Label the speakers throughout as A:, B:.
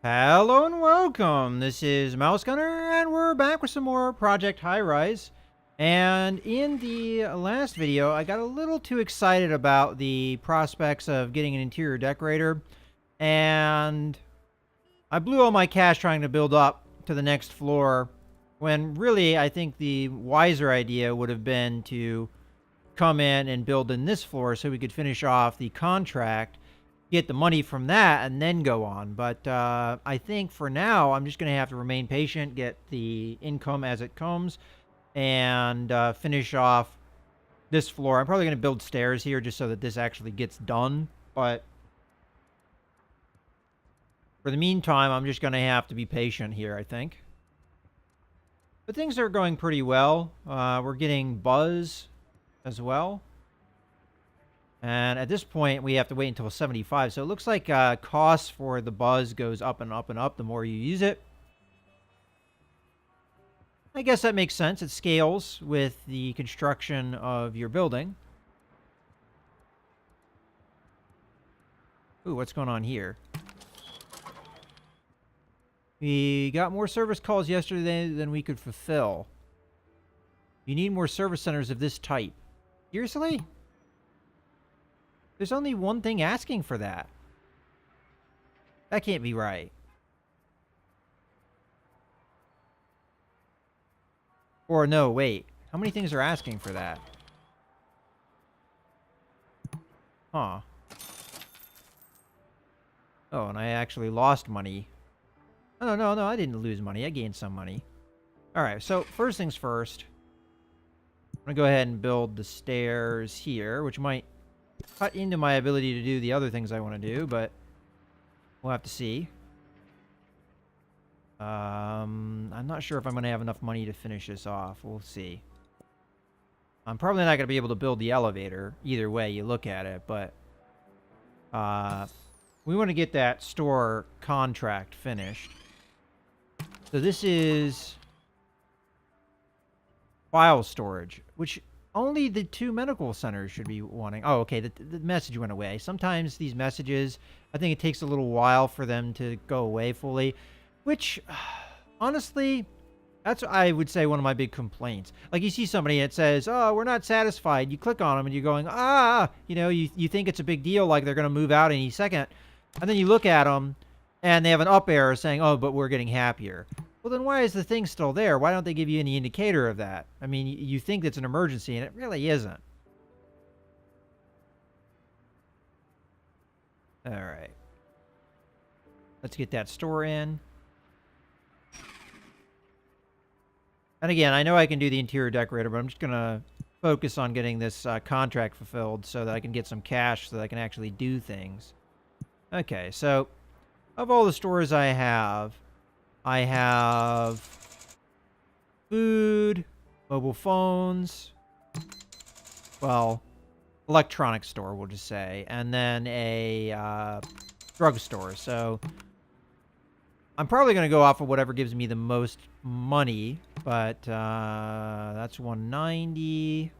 A: Hello and welcome. This is Mouse Gunner, and we're back with some more Project Highrise. And in the last video, I got a little too excited about the prospects of getting an interior decorator, and I blew all my cash trying to build up to the next floor, when really I think the wiser idea would have been to come in and build in this floor so we could finish off the contract, get the money from that, and then go on. But I think for now, I'm just going to have to remain patient, get the income as it comes, and finish off this floor. I'm probably going to build stairs here just so that this actually gets done. But for the meantime, I'm just going to have to be patient here, I think. But things are going pretty well. We're getting buzz as well. And at this point, we have to wait until 75. So it looks like costs for the buzz goes up and up and up the more you use it. I guess that makes sense. It scales with the construction of your building. Ooh, what's going on here? We got more service calls yesterday than we could fulfill. You need more service centers of this type. Seriously? There's only one thing asking for that. That can't be right. Or no, wait. How many things are asking for that? Huh. Oh, and I actually lost money. Oh, no, I didn't lose money. I gained some money. Alright, so first things first. I'm going to go ahead and build the stairs here, which might cut into my ability to do the other things I want to do, but we'll have to see. I'm not sure if I'm going to have enough money to finish this off. We'll see. I'm probably not going to be able to build the elevator either way you look at it, but we want to get that store contract finished. So this is file storage, which only the 2 medical centers should be wanting. Oh, okay, the message went away. Sometimes these messages, I think it takes a little while for them to go away fully, which, honestly, that's, I would say, one of my big complaints. Like, you see somebody and it says, oh, we're not satisfied. You click on them and you're going, you think it's a big deal, like they're going to move out any second. And then you look at them and they have an up arrow saying, oh, but we're getting happier. Well, then why is the thing still there? Why don't they give you any indicator of that? I mean, you think it's an emergency, and it really isn't. All right. Let's get that store in. And again, I know I can do the interior decorator, but I'm just going to focus on getting this contract fulfilled so that I can get some cash so that I can actually do things. Okay, so of all the stores I have food, mobile phones, well, electronic store, we'll just say, and then a drugstore. So I'm probably going to go off of whatever gives me the most money, but that's 190,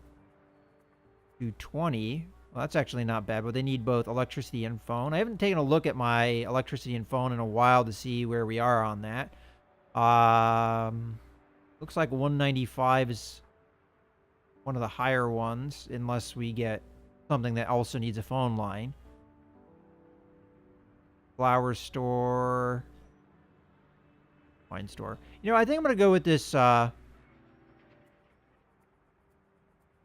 A: 220. Well, that's actually not bad, but they need both electricity and phone. I haven't taken a look at my electricity and phone in a while to see where we are on that. Looks like 195 is one of the higher ones, unless we get something that also needs a phone line. Flower store. Wine store. You know, I think I'm going to go with this,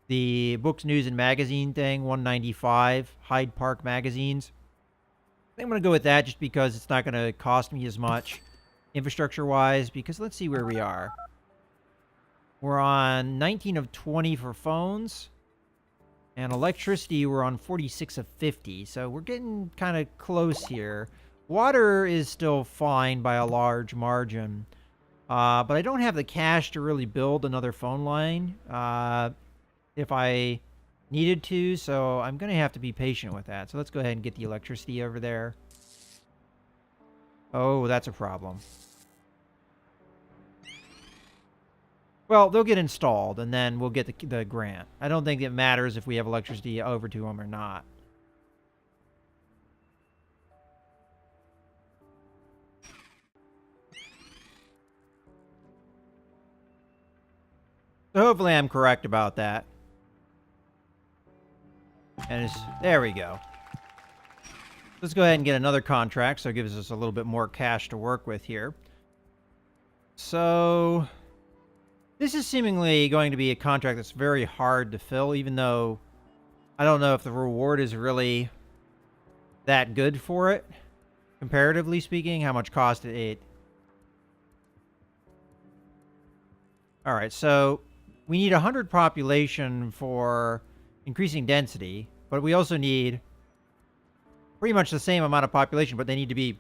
A: the books, news, and magazine thing, 195, Hyde Park magazines. I think I'm going to go with that just because it's not going to cost me as much infrastructure-wise, because let's see where we are. We're on 19 of 20 for phones, and electricity we're on 46 of 50, so we're getting kind of close here. Water is still fine by a large margin, but I don't have the cash to really build another phone line. If I needed to, so I'm going to have to be patient with that. So let's go ahead and get the electricity over there. Oh, that's a problem. Well, they'll get installed, and then we'll get the grant. I don't think it matters if we have electricity over to them or not. hopefully I'm correct about that. And there we go. Let's go ahead and get another contract, so it gives us a little bit more cash to work with here. So this is seemingly going to be a contract that's very hard to fill, even though I don't know if the reward is really that good for it, comparatively speaking, how much cost it. All right, so we need 100 population for increasing density, but we also need pretty much the same amount of population, but they need to be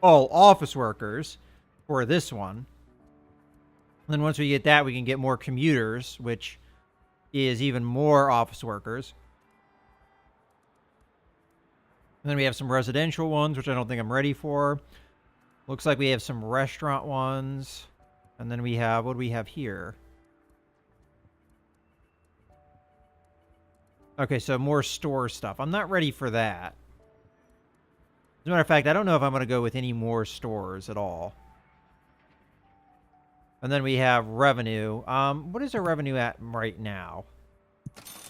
A: all office workers for this one. And then once we get that, we can get more commuters, which is even more office workers. And then we have some residential ones, which I don't think I'm ready for. Looks like we have some restaurant ones. And then we have, what do we have here? Okay, so more store stuff. I'm not ready for that. As a matter of fact, I don't know if I'm going to go with any more stores at all. And then we have revenue. What is our revenue at right now?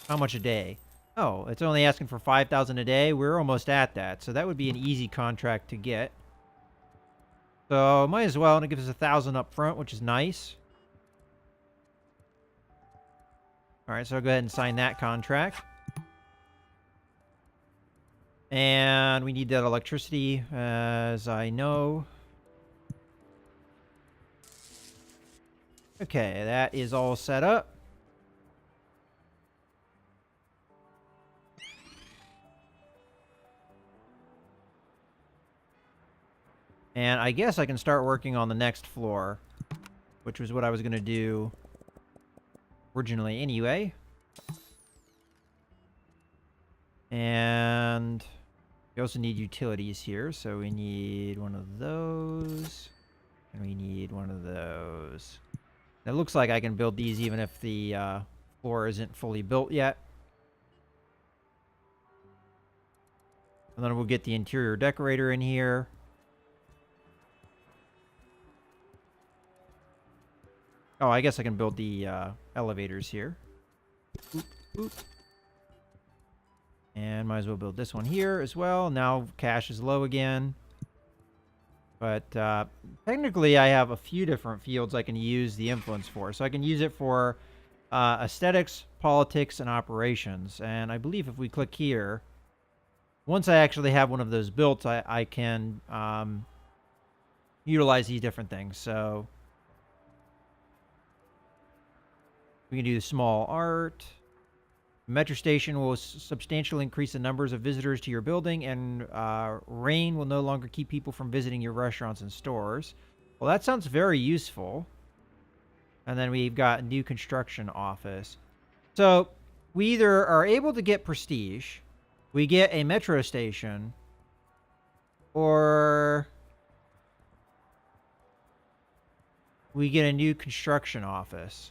A: How much a day? Oh, it's only asking for 5,000 a day. We're almost at that. So that would be an easy contract to get. So might as well, and it gives us 1,000 up front, which is nice. All right, so I'll go ahead and sign that contract. And we need that electricity, as I know. Okay, that is all set up. And I guess I can start working on the next floor, which was what I was going to do originally anyway. And we also need utilities here, so we need one of those, and we need one of those. It looks like I can build these even if the floor isn't fully built yet. And then we'll get the interior decorator in here. Oh, I guess I can build the elevators here. Oop, oop. And might as well build this one here as well. Now cash is low again. But technically I have a few different fields I can use the influence for. So I can use it for aesthetics, politics, and operations. And I believe if we click here, once I actually have one of those built, I can utilize these different things. So we can do small art. Metro station will substantially increase the numbers of visitors to your building, and rain will no longer keep people from visiting your restaurants and stores. Well, that sounds very useful. And then we've got new construction office. So we either are able to get prestige, we get a metro station, or we get a new construction office.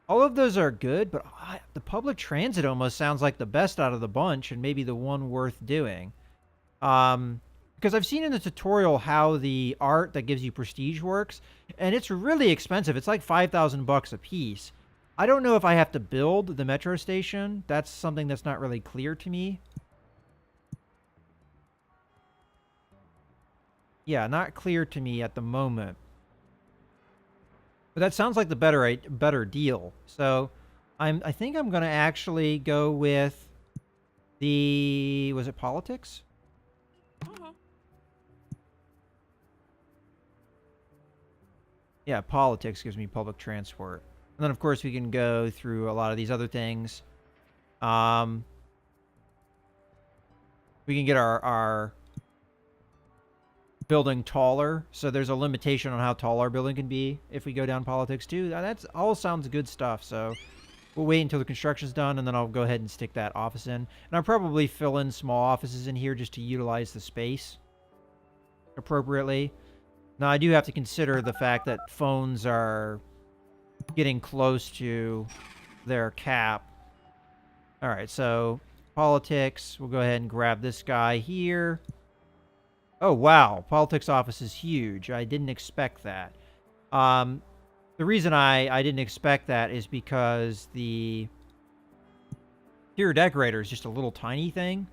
A: All of those are good, but the public transit almost sounds like the best out of the bunch and maybe the one worth doing. Because I've seen in the tutorial how the art that gives you prestige works, and it's really expensive. It's like 5,000 bucks a piece. I don't know if I have to build the metro station. That's something that's not really clear to me. Yeah, not clear to me at the moment. But that sounds like the better deal. So I think I'm going to actually go with the, was it politics? Yeah, politics gives me public transport. And then of course we can go through a lot of these other things. We can get our building taller, so there's a limitation on how tall our building can be if we go down politics too. That's all sounds good stuff, so we'll wait until the construction's done, and then I'll go ahead and stick that office in. And I'll probably fill in small offices in here just to utilize the space appropriately. Now, I do have to consider the fact that phones are getting close to their cap. All right, so politics, we'll go ahead and grab this guy here. Oh, wow. Politics office is huge. I didn't expect that. The reason I didn't expect that is because the interior decorator is just a little tiny thing.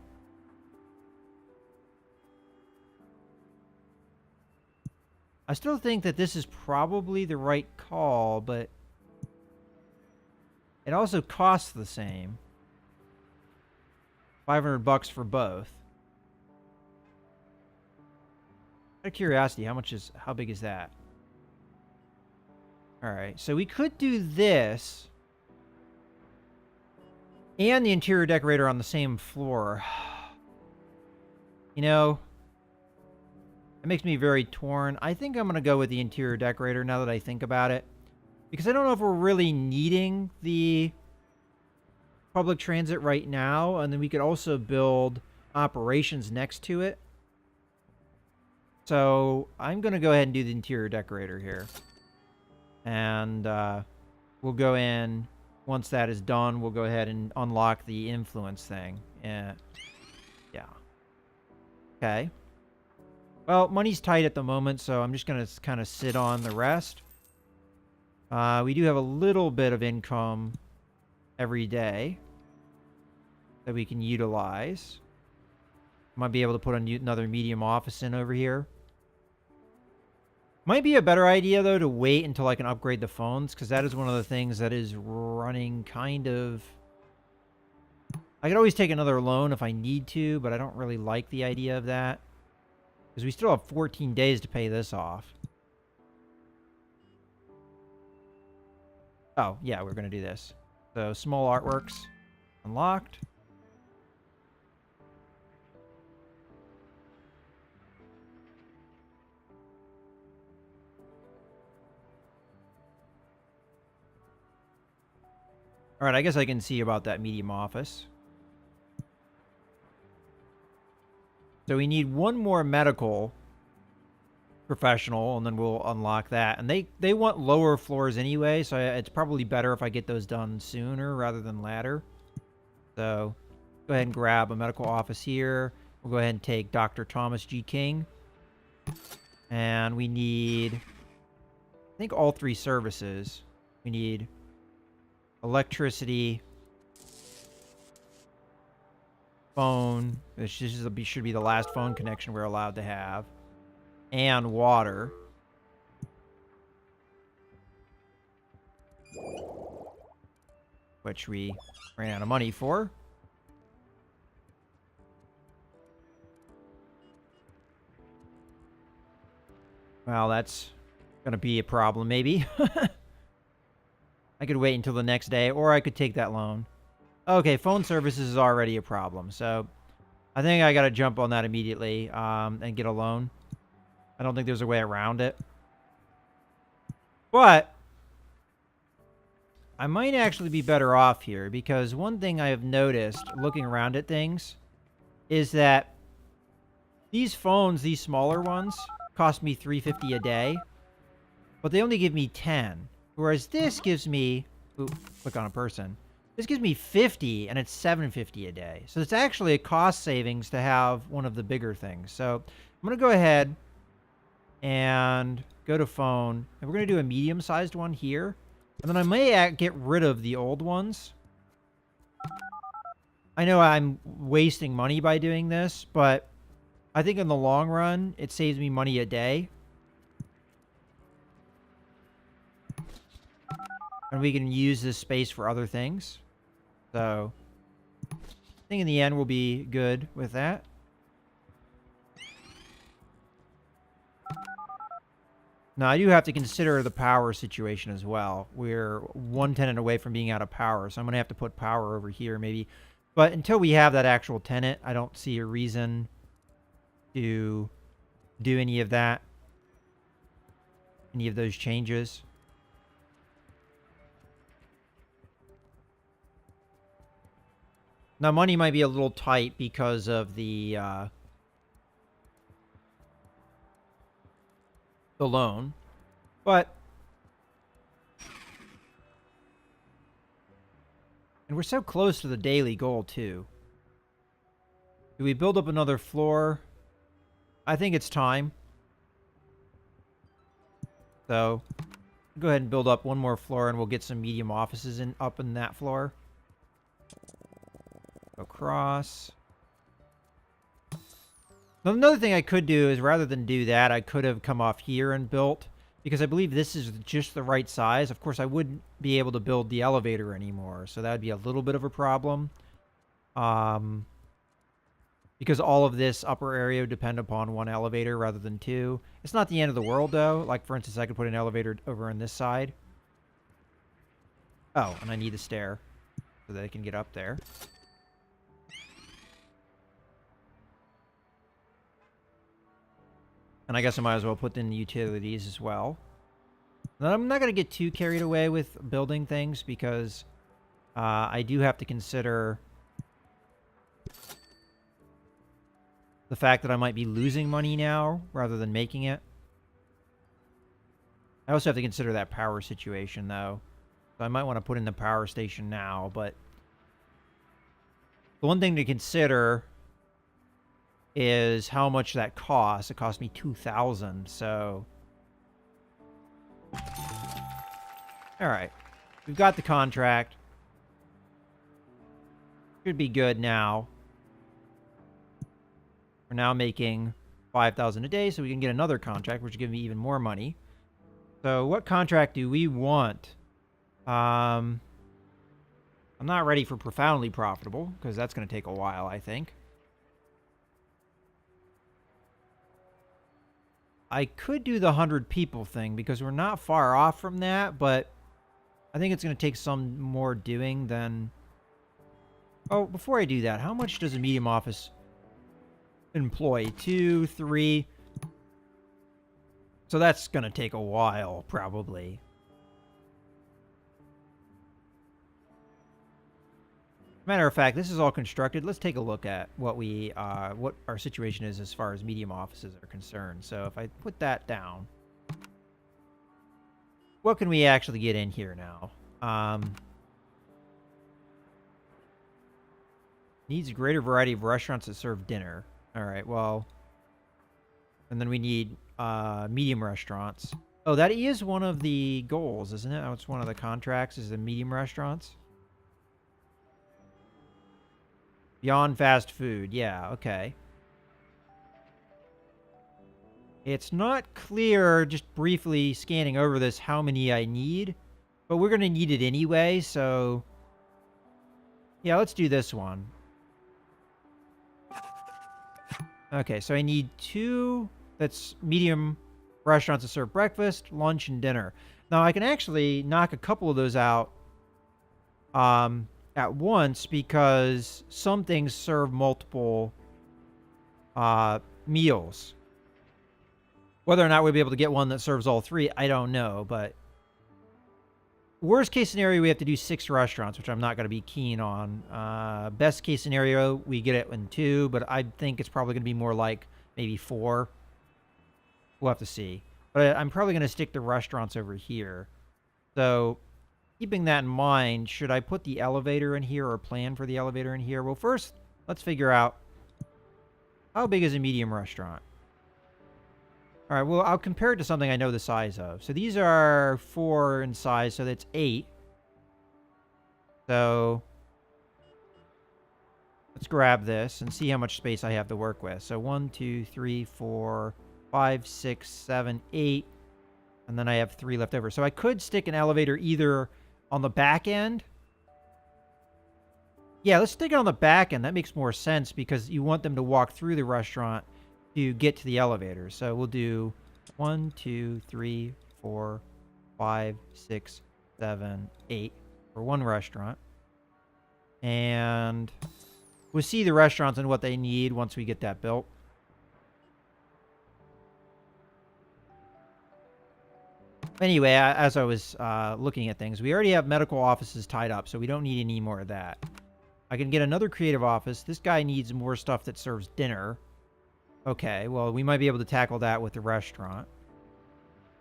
A: I still think that this is probably the right call, but it also costs the same. $500 for both. Out of curiosity, how big is that? All right, so we could do this and the interior decorator on the same floor. You know, it makes me very torn. I think I'm going to go with the interior decorator now that I think about it. Because I don't know if we're really needing the public transit right now. And then we could also build operations next to it. So I'm going to go ahead and do the interior decorator here. And we'll go in. Once that is done, we'll go ahead and unlock the influence thing. Yeah. Okay. Well, money's tight at the moment, so I'm just going to kind of sit on the rest. We do have a little bit of income every day that we can utilize. Might be able to put another medium office in over here. Might be a better idea, though, to wait until I can upgrade the phones, because that is one of the things that is running kind of... I could always take another loan if I need to, but I don't really like the idea of that. Because we still have 14 days to pay this off. Oh, yeah, we're going to do this. So, small artworks unlocked. All right, I guess I can see about that medium office. So we need one more medical professional, and then we'll unlock that. And they want lower floors anyway, so it's probably better if I get those done sooner rather than later. So go ahead and grab a medical office here. We'll go ahead and take Dr. Thomas G. King. And we need, I think, all three services. We need electricity, phone, this should be the last phone connection we're allowed to have, and water. Which we ran out of money for. Well, that's gonna be a problem, maybe. I could wait until the next day, or I could take that loan. Okay, phone services is already a problem, so I think I gotta jump on that immediately and get a loan. I don't think there's a way around it. But I might actually be better off here, because one thing I have noticed looking around at things is that these phones, these smaller ones, cost me $3.50 a day, but they only give me 10. Whereas this gives me, ooh, click on a person. This gives me 50, and it's $7.50 a day. So it's actually a cost savings to have one of the bigger things. So I'm going to go ahead and go to phone, and we're going to do a medium-sized one here. And then I may get rid of the old ones. I know I'm wasting money by doing this, but I think in the long run, it saves me money a day. And we can use this space for other things. So, I think in the end we'll be good with that. Now, I do have to consider the power situation as well. We're one tenant away from being out of power, so I'm going to have to put power over here maybe. But until we have that actual tenant, I don't see a reason to do any of that. Any of those changes. Now, money might be a little tight because of the loan, but and we're so close to the daily goal too. Do we build up another floor? I think it's time. So Go ahead and build up one more floor, and we'll get some medium offices up in that floor. Across. Now, another thing I could do is, rather than do that, I could have come off here and built, because I believe this is just the right size. Of course, I wouldn't be able to build the elevator anymore, so that would be a little bit of a problem. Because all of this upper area would depend upon one elevator rather than two. It's not the end of the world, though. Like, for instance, I could put an elevator over on this side. Oh, and I need a stair so that I can get up there. And I guess I might as well put in the utilities as well. Now, I'm not going to get too carried away with building things because I do have to consider the fact that I might be losing money now rather than making it. I also have to consider that power situation, though. So I might want to put in the power station now, but the one thing to consider is how much that costs. It cost me $2,000, so... Alright. We've got the contract. Should be good now. We're now making $5,000 a day, so we can get another contract, which will give me even more money. So what contract do we want? I'm not ready for profoundly profitable, because that's going to take a while, I think. I could do the 100 people thing, because we're not far off from that, but I think it's going to take some more doing than... Oh, before I do that, how much does a medium office employ? 2, 3... So that's going to take a while, probably. Matter of fact, this is all constructed. Let's take a look at what our situation is as far as medium offices are concerned. So if I put that down, what can we actually get in here now? Needs a greater variety of restaurants that serve dinner. All right, well, and then we need medium restaurants. Oh, that is one of the goals, isn't it? Oh, it's one of the contracts is the medium restaurants. Beyond fast food. Yeah, okay. It's not clear, just briefly scanning over this, how many I need. But we're going to need it anyway, so... Yeah, let's do this one. Okay, so I need 2 that's medium restaurants that serve breakfast, lunch, and dinner. Now, I can actually knock a couple of those out at once, because some things serve multiple meals. Whether or not we'll be able to get one that serves all 3, I don't know, but worst case scenario, we have to do 6 restaurants, which I'm not going to be keen on. Best case scenario, we get it in 2, but I think it's probably going to be more like maybe 4. We'll have to see. But I'm probably going to stick the restaurants over here. So... keeping that in mind, should I put the elevator in here or plan for the elevator in here? Well, first, let's figure out how big is a medium restaurant. All right, well, I'll compare it to something I know the size of. So these are 4 in size, so that's 8. So let's grab this and see how much space I have to work with. So 1, 2, 3, 4, 5, 6, 7, 8. And then I have 3 left over. So I could stick an elevator either on the back end. Yeah, let's stick it on the back end. That makes more sense because you want them to walk through the restaurant to get to the elevator. So we'll do 1, 2, 3, 4, 5, 6, 7, 8 for one restaurant. And we'll see the restaurants and what they need once we get that built. Anyway, as I was looking at things, we already have medical offices tied up, so we don't need any more of that. I can get another creative office. This guy needs more stuff that serves dinner. Okay, well, we might be able to tackle that with the restaurant.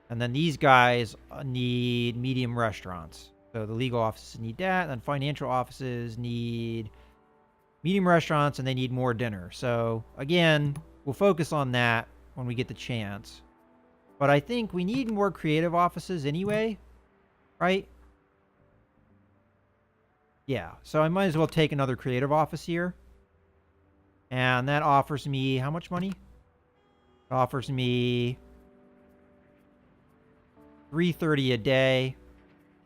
A: And then these guys need medium restaurants. So the legal offices need that, and then financial offices need medium restaurants, and they need more dinner. So, again, we'll focus on that when we get the chance. But I think we need more creative offices anyway, right? Yeah, so I might as well take another creative office here. And that offers me how much money? It offers me $330 a day.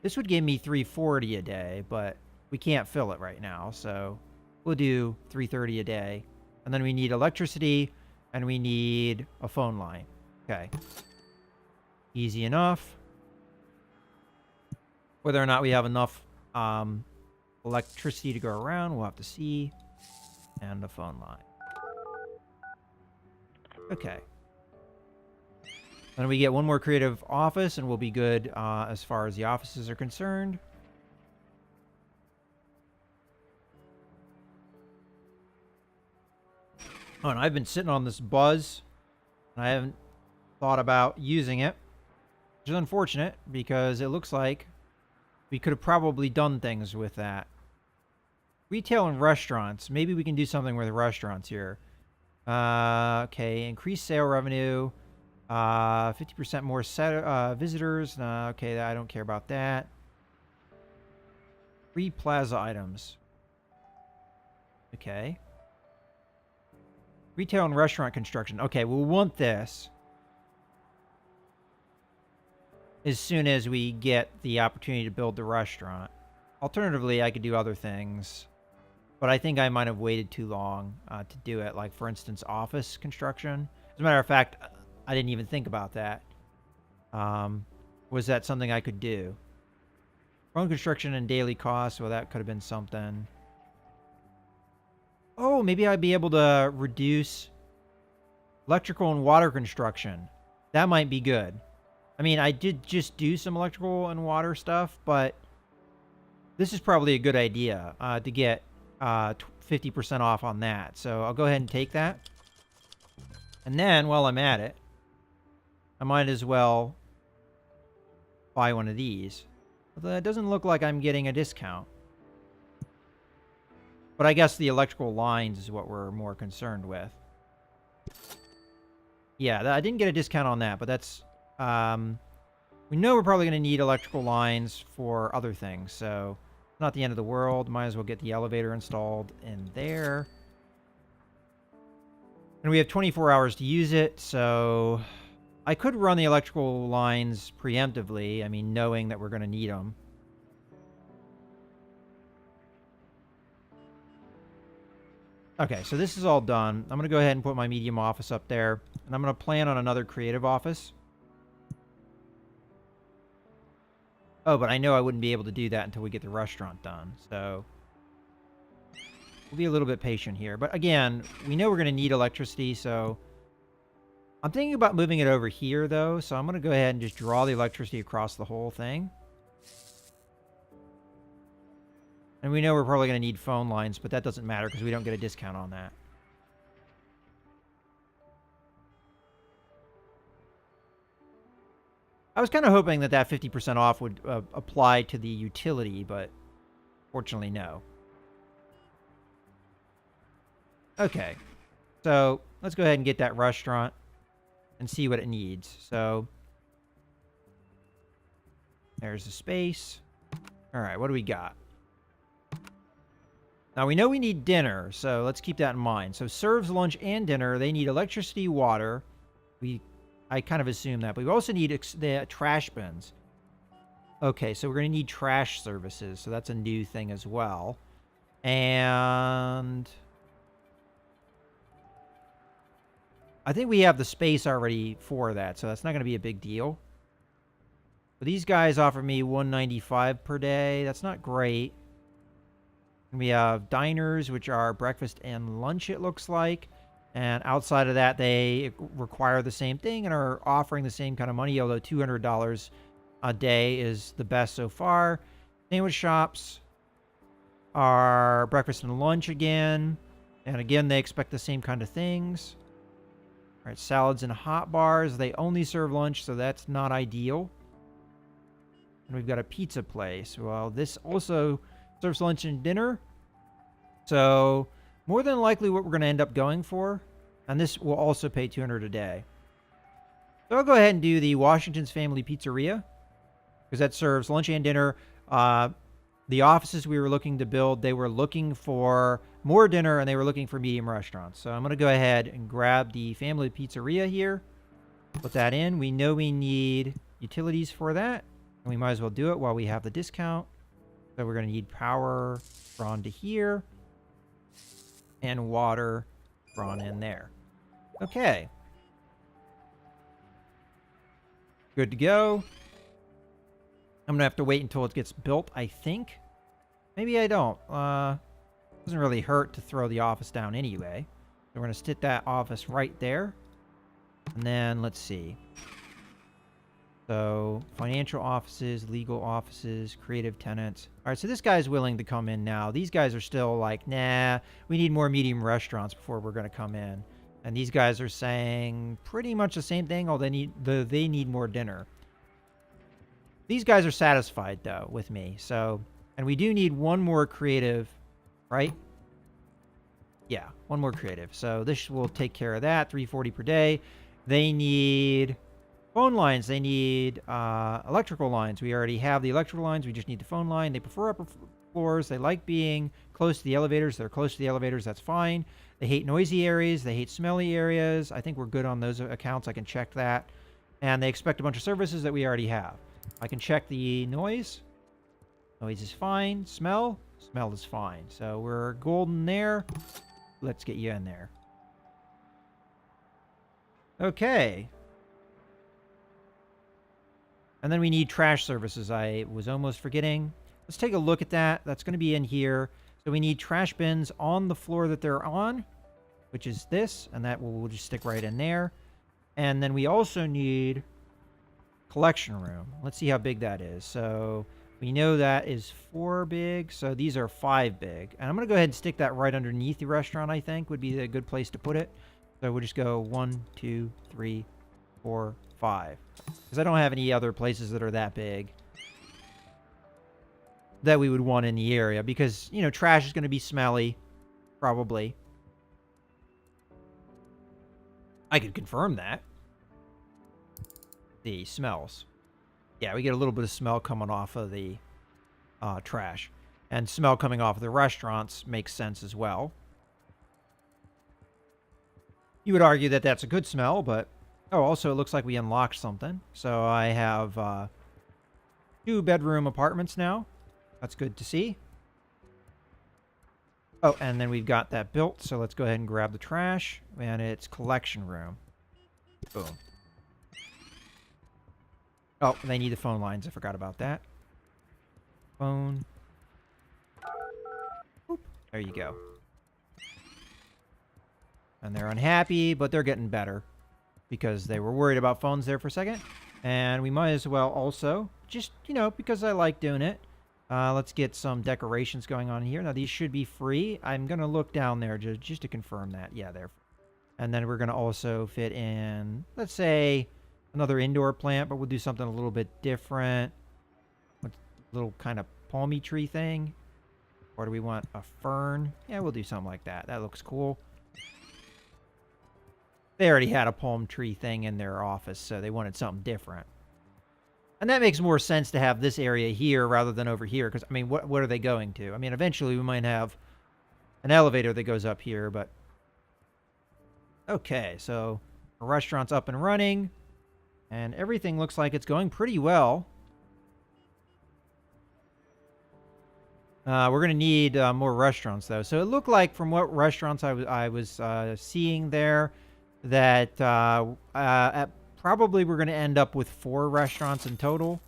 A: This would give me $340 a day, but we can't fill it right now, so we'll do $330 a day. And then we need electricity, and we need a phone line. Okay. Easy enough. Whether or not we have enough electricity to go around, we'll have to see. And a phone line. Okay. Then we get one more creative office, and we'll be good as far as the offices are concerned. Oh, and I've been sitting on this buzz, and I haven't thought about using it, which is unfortunate, because it looks like we could have probably done things with that. Retail and restaurants. Maybe we can do something with restaurants here. Okay, increase sale revenue. 50% more visitors. Okay, I don't care about that. Free plaza items. Okay. Retail and restaurant construction. Okay, we'll want this as soon as we get the opportunity to build the restaurant. Alternatively, I could do other things, but I think I might have waited too long to do it. Like, for instance, office construction. As a matter of fact, I didn't even think about that. Was that something I could do? Phone construction and daily costs. Well, that could have been something. Oh, maybe I'd be able to reduce electrical and water construction. That might be good. I mean, I did just do some electrical and water stuff, but this is probably a good idea to get 50% off on that. So I'll go ahead and take that. And then, while I'm at it, I might as well buy one of these. Although it doesn't look like I'm getting a discount. But I guess the electrical lines is what we're more concerned with. Yeah, I didn't get a discount on that, but that's... we know we're probably going to need electrical lines for other things, so it's not the end of the world. Might as well get the elevator installed in there. And we have 24 hours to use it, so I could run the electrical lines preemptively. I mean, knowing that we're going to need them. Okay, so this is all done. I'm going to go ahead and put my medium office up there. And I'm going to plan on another creative office. Oh, but I know I wouldn't be able to do that until we get the restaurant done. So we'll be a little bit patient here. But again, we know we're going to need electricity, so I'm thinking about moving it over here, though. So I'm going to go ahead and just draw the electricity across the whole thing. And we know we're probably going to need phone lines, but that doesn't matter because we don't get a discount on that. I was kind of hoping that that 50% off would apply to the utility, but fortunately, no. Okay, so let's go ahead and get that restaurant and see what it needs. So there's the space. All right, what do we got? Now, we know we need dinner, so let's keep that in mind. So serves lunch and dinner. They need electricity, water. I kind of assume that. But we also need the trash bins. Okay, so we're going to need trash services. So that's a new thing as well. And I think we have the space already for that, so that's not going to be a big deal. But these guys offer me $195 per day. That's not great. And we have diners, which are breakfast and lunch, it looks like. And outside of that, they require the same thing and are offering the same kind of money, although $200 a day is the best so far. Sandwich shops are breakfast and lunch again. And again, they expect the same kind of things. All right, salads and hot bars. They only serve lunch, so that's not ideal. And we've got a pizza place. Well, this also serves lunch and dinner. So more than likely what we're going to end up going for. And this will also pay $200 a day. So I'll go ahead and do the Washington's Family Pizzeria, because that serves lunch and dinner. The offices we were looking to build, they were looking for more dinner and they were looking for medium restaurants. So I'm going to go ahead and grab the Family Pizzeria here, put that in. We know we need utilities for that, and we might as well do it while we have the discount. So we're going to need power drawn to here and water drawn in there. Okay. Good to go. I'm going to have to wait until it gets built, I think. Maybe I don't. Doesn't really hurt to throw the office down anyway. So we're going to stick that office right there. And then, let's see. So, financial offices, legal offices, creative tenants. All right, so this guy's willing to come in now. These guys are still like, nah, we need more medium restaurants before we're going to come in. And these guys are saying pretty much the same thing, although they need more dinner. These guys are satisfied, though, with me. So, and we do need one more creative, right? Yeah, one more creative. So this will take care of that, $340 per day. They need phone lines. They need electrical lines. We already have the electrical lines. We just need the phone line. They prefer upper floors. They like being close to the elevators. They're close to the elevators. That's fine. They hate noisy areas. They hate smelly areas. I think we're good on those accounts. I can check that. And they expect a bunch of services that we already have. I can check the noise. Noise is fine. Smell? Smell is fine. So we're golden there. Let's get you in there. Okay. And then we need trash services. I was almost forgetting. Let's take a look at that. That's going to be in here. So we need trash bins on the floor that they're on, which is this. And that will just stick right in there. And then we also need collection room. Let's see how big that is. So we know that is 4 big. So these are 5 big. And I'm going to go ahead and stick that right underneath the restaurant, I think, would be a good place to put it. So we'll just go 1, 2, 3, 4, 5. Because I don't have any other places that are that big that we would want in the area. Because, you know, trash is going to be smelly. Probably. I could confirm that. The smells. Yeah, we get a little bit of smell coming off of the trash. And smell coming off of the restaurants makes sense as well. You would argue that that's a good smell, but... Oh, also, it looks like we unlocked something. So I have 2-bedroom apartments now. That's good to see. Oh, and then we've got that built. So let's go ahead and grab the trash. And it's collection room. Boom. Oh, they need the phone lines. I forgot about that. Phone. Oop. There you go. And they're unhappy, but they're getting better. Because they were worried about phones there for a second. And we might as well also, just, you know, because I like doing it. Let's get some decorations going on here. Now, these should be free. I'm going to look down there just to confirm that. Yeah, they're free. And then we're going to also fit in, let's say, another indoor plant, but we'll do something a little bit different. A little kind of palmy tree thing. Or do we want a fern? Yeah, we'll do something like that. That looks cool. They already had a palm tree thing in their office, so they wanted something different. And that makes more sense to have this area here rather than over here. Because, I mean, what are they going to? I mean, eventually we might have an elevator that goes up here, but... Okay, so the restaurant's up and running. And everything looks like it's going pretty well. We're going to need more restaurants, though. So it looked like from what restaurants I was seeing there... that probably we're going to end up with 4 restaurants in total.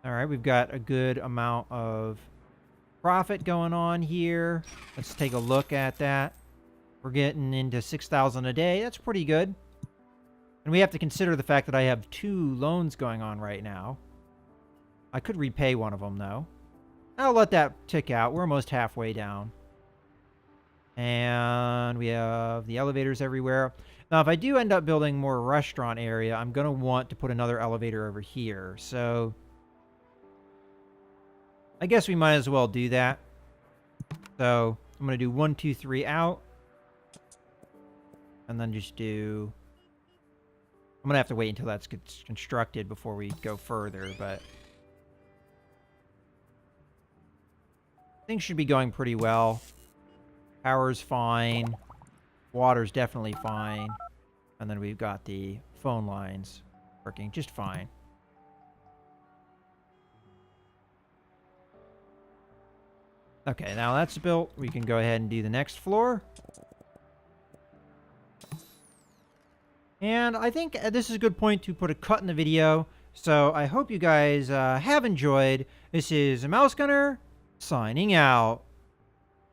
A: All right, we've got a good amount of profit going on here. Let's take a look at that. We're getting into $6,000 a day. That's pretty good. And we have to consider the fact that I have 2 loans going on right now. I could repay one of them, though. I'll let that tick out. We're almost halfway down. And we have the elevators everywhere. Now, if I do end up building more restaurant area, I'm going to want to put another elevator over here. So, I guess we might as well do that. So, I'm going to do 1, 2, 3 out. And then just do... I'm I'm gonna have to wait until that's constructed before we go further, but things should be going pretty well. Power's fine. Water's definitely fine. And then we've got the phone lines working just fine. Okay, now that's built. We can go ahead and do the next floor. And I think this is a good point to put a cut in the video. So I hope you guys have enjoyed. This is Mouse Gunner signing out.